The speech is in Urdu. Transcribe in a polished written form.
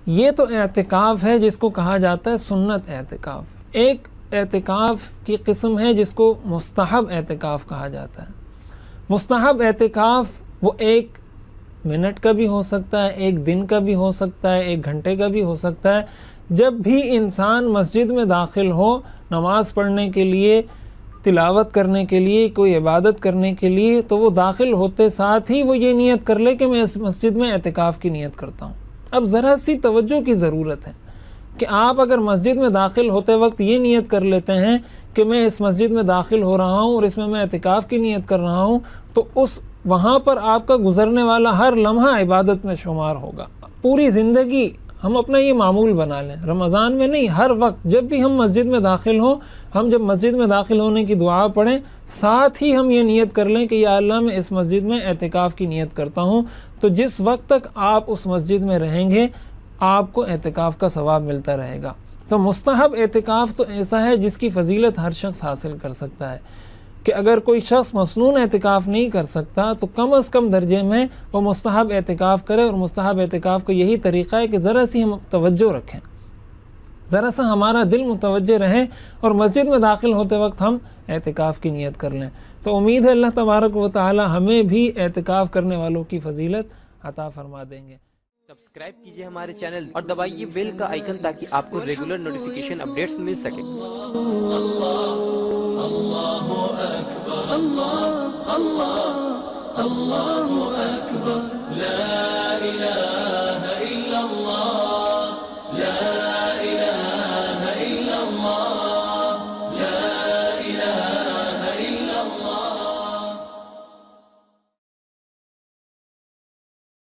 یہ تو اعتکاف ہے جس کو کہا جاتا ہے سنت اعتکاف. ایک اعتکاف کی قسم ہے جس کو مستحب اعتکاف کہا جاتا ہے. مستحب اعتکاف وہ 1 منٹ کا بھی ہو سکتا ہے، 1 دن کا بھی ہو سکتا ہے، 1 گھنٹے کا بھی ہو سکتا ہے. جب بھی انسان مسجد میں داخل ہو نماز پڑھنے کے لیے، تلاوت کرنے کے لیے، کوئی عبادت کرنے کے لیے، تو وہ داخل ہوتے ساتھ ہی وہ یہ نیت کر لے کہ میں اس مسجد میں اعتکاف کی نیت کرتا ہوں. اب ذرا سی توجہ کی ضرورت ہے کہ آپ اگر مسجد میں داخل ہوتے وقت یہ نیت کر لیتے ہیں کہ میں اس مسجد میں داخل ہو رہا ہوں اور اس میں اعتکاف کی نیت کر رہا ہوں، تو وہاں پر آپ کا گزرنے والا ہر لمحہ عبادت میں شمار ہوگا. پوری زندگی ہم اپنا یہ معمول بنا لیں، رمضان میں نہیں، ہر وقت جب بھی ہم مسجد میں داخل ہوں، ہم جب مسجد میں داخل ہونے کی دعا پڑھیں، ساتھ ہی ہم یہ نیت کر لیں کہ یا اللہ میں اس مسجد میں اعتکاف کی نیت کرتا ہوں. تو جس وقت تک آپ اس مسجد میں رہیں گے آپ کو اعتکاف کا ثواب ملتا رہے گا. تو مستحب اعتکاف تو ایسا ہے جس کی فضیلت ہر شخص حاصل کر سکتا ہے کہ اگر کوئی شخص مسنون اعتکاف نہیں کر سکتا تو کم از کم درجے میں وہ مستحب اعتکاف کرے. اور مستحب اعتکاف کا یہی طریقہ ہے کہ ذرا سی ہم توجہ رکھیں، ذرا سا ہمارا دل متوجہ رہے اور مسجد میں داخل ہوتے وقت ہم اعتکاف کی نیت کر لیں. تو امید ہے اللہ تبارک و تعالی ہمیں بھی اعتکاف کرنے والوں کی فضیلت عطا فرما دیں گے. سبسکرائب کیجئے ہمارے چینل اور دبائیے بیل کا آئیکن تاکہ آپ کو ریگولر نوٹیفیکیشن اپڈیٹس مل سکے. اللہ اکبر اللہ اللہ اللہ اکبر لا